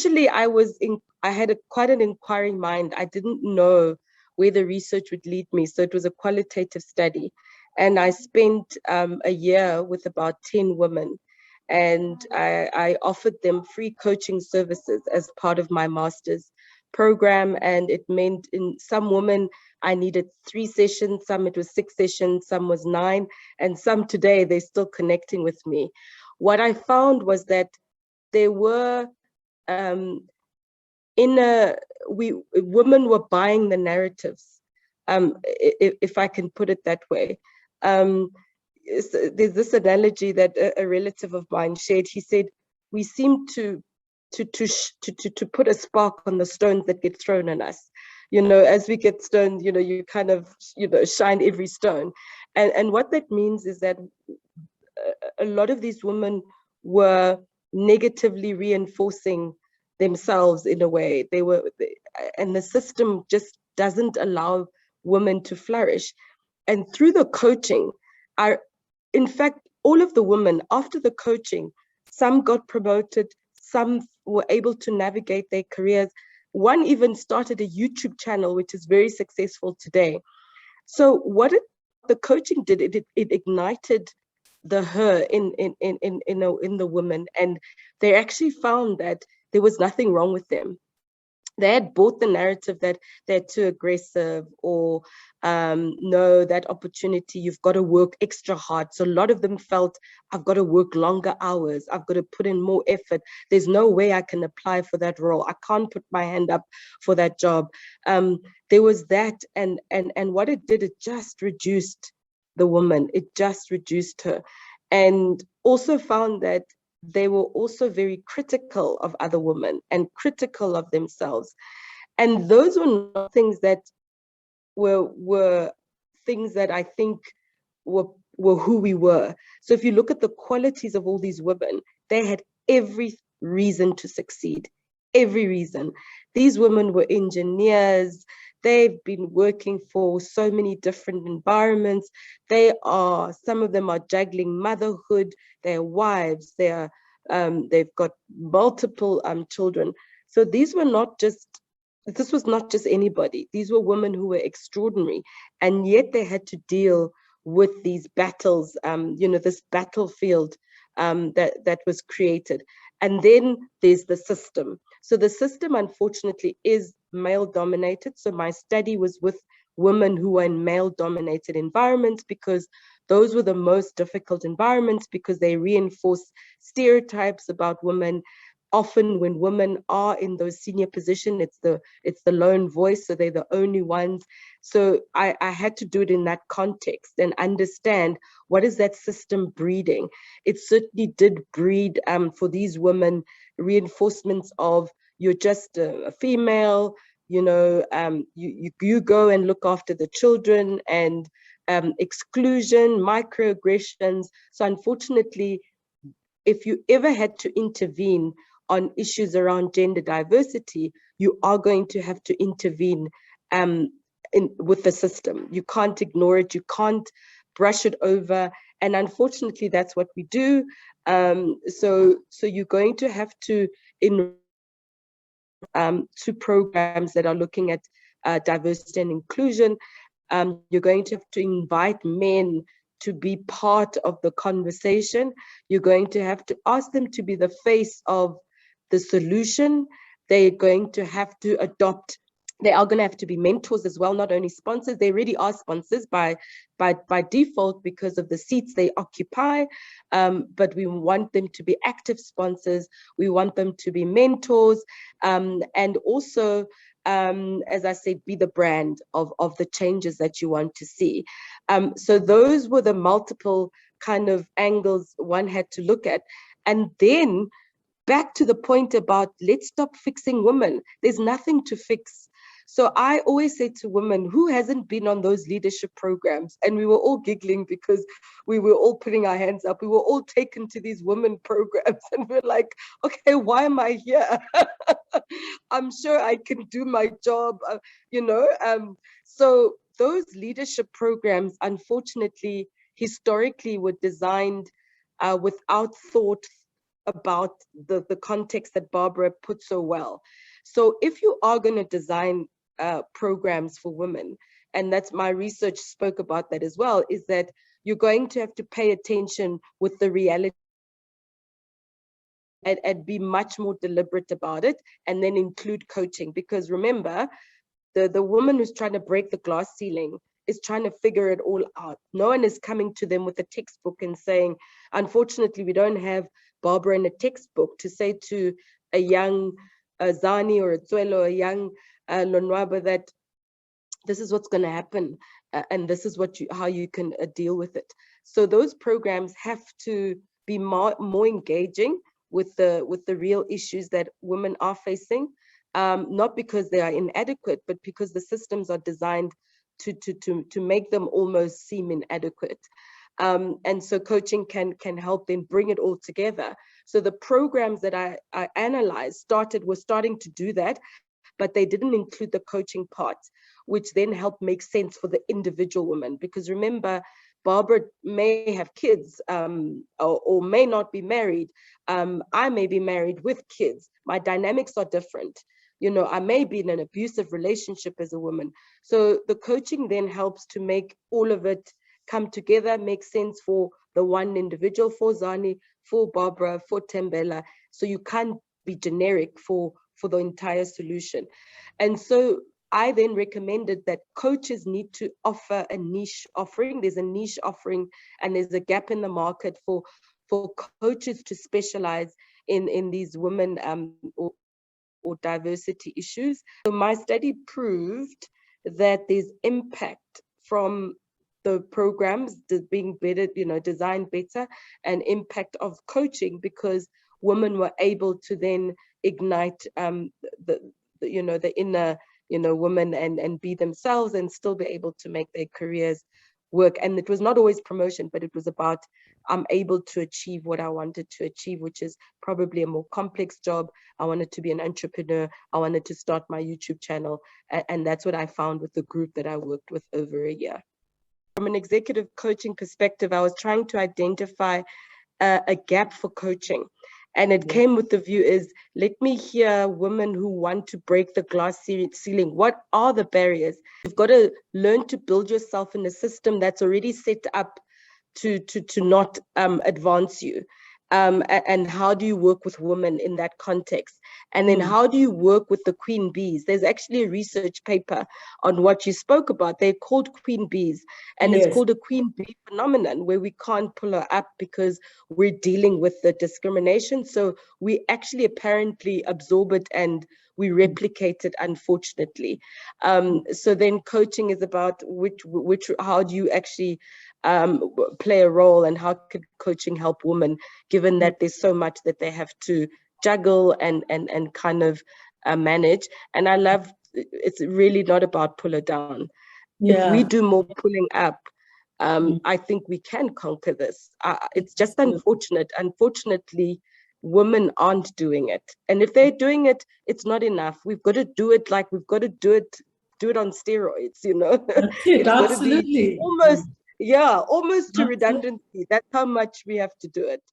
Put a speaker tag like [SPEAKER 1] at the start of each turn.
[SPEAKER 1] initially I had quite an inquiring mind. I didn't know where the research would lead me. So it was a qualitative study. And I spent a year with about 10 women. And I offered them free coaching services as part of my master's program. And it meant in some women, I needed 3 sessions, some it was 6 sessions, some was 9, and some today, they're still connecting with me. What I found was that there were women were buying the narratives, if I can put it that way. There's this analogy that a relative of mine shared. He said, we seem to put a spark on the stones that get thrown on us. As we get stoned, you kind of, shine every stone. And what that means is that a lot of these women were negatively reinforcing themselves in a way. And the system just doesn't allow women to flourish. And through the coaching, in fact, all of the women after the coaching, some got promoted, some were able to navigate their careers. One even started a YouTube channel, which is very successful today. So what the coaching did, it ignited the her in the women, and they actually found that there was nothing wrong with them. They had bought the narrative that they're too aggressive, or no, that opportunity, you've got to work extra hard. So a lot of them felt, I've got to work longer hours, I've got to put in more effort. There's no way I can apply for that role. I can't put my hand up for that job. There was that, and what it did, it just reduced the woman. It just reduced her, and also found that they were also very critical of other women and critical of themselves. And those were not things that were things that I think were who we were. So if you look at the qualities of all these women, they had every reason to succeed, every reason. These women were engineers. They've been working for so many different environments. Some of them are juggling motherhood, they're wives, they've got multiple children. So this was not just anybody. These were women who were extraordinary, and yet they had to deal with these battles, this battlefield that was created. And then there's the system. So the system, unfortunately, is male dominated. So my study was with women who were in male dominated environments, because those were the most difficult environments, because they reinforce stereotypes about women. Often when women are in those senior positions, it's the lone voice, so they're the only ones. So I had to do it in that context and understand, what is that system breeding? It certainly did breed for these women reinforcements of, you're just a female, you go and look after the children, and exclusion, microaggressions. So unfortunately, if you ever had to intervene on issues around gender diversity, you are going to have to intervene with the system. You can't ignore it. You can't brush it over. And unfortunately, that's what we do. So you're going to have to to programs that are looking at diversity and inclusion. You're going to have to invite men to be part of the conversation. You're going to have to ask them to be the face of the solution. They're going to have to adopt. They are going to have to be mentors as well, not only sponsors. They already are sponsors by default because of the seats they occupy. But we want them to be active sponsors. We want them to be mentors, and also, as I said, be the brand of the changes that you want to see. So those were the multiple kind of angles one had to look at. And then back to the point about, let's stop fixing women. There's nothing to fix. So I always say to women, who hasn't been on those leadership programs? And we were all giggling because we were all putting our hands up. We were all taken to these women programs, and we're like, okay, why am I here? I'm sure I can do my job, So those leadership programs, unfortunately, historically were designed without thought about the context that Barbara put so well. So if you are going to design programs for women, and that's my research spoke about that as well, is that you're going to have to pay attention with the reality and be much more deliberate about it, and then include coaching. Because remember, the woman who's trying to break the glass ceiling is trying to figure it all out. No one is coming to them with a textbook and saying, unfortunately, we don't have Barbara in a textbook to say to a young Zani or a Tsuelo, a young Lonwaba, that this is what's going to happen, and this is how you can deal with it. So those programs have to be more engaging with the real issues that women are facing, not because they are inadequate, but because the systems are designed to make them almost seem inadequate. And so coaching can help them bring it all together. So the programs that I analyzed were starting to do that, but they didn't include the coaching part, which then helped make sense for the individual woman. Because remember, Barbara may have kids, or may not be married. I may be married with kids. My dynamics are different. You know, I may be in an abusive relationship as a woman. So the coaching then helps to make all of it come together, make sense for the one individual, for Zani, for Barbara, for Tembela. So you can't be generic for the entire solution. And so I then recommended that coaches need to offer a niche offering. There's a niche offering, and there's a gap in the market for coaches to specialize in these women or diversity issues. So my study proved that there's impact from the programs being better, designed better, and impact of coaching, because women were able to then ignite the inner women and be themselves and still be able to make their careers work. And it was not always promotion, but it was about, I'm able to achieve what I wanted to achieve, which is probably a more complex job. I wanted to be an entrepreneur. I wanted to start my YouTube channel. And that's what I found with the group that I worked with over a year. From an executive coaching perspective, I was trying to identify a gap for coaching. And it came with the view is, let me hear women who want to break the glass ceiling. What are the barriers? You've got to learn to build yourself in a system that's already set up to not advance you. And how do you work with women in that context? And then how do you work with the queen bees? There's actually a research paper on what you spoke about. They're called queen bees, and it's called a queen bee phenomenon, where we can't pull her up because we're dealing with the discrimination. So we actually apparently absorb it and we replicate it, unfortunately. So then coaching is about how do you actually play a role, and how could coaching help women, given that there's so much that they have to juggle and kind of manage. And I love, it's really not about pull her down. If we do more pulling up, I think we can conquer this. It's just unfortunate. Unfortunately, women aren't doing it. And if they're doing it, it's not enough. We've got to do it like we've got to do it on steroids, It's got to be almost to redundancy. That's how much we have to do it.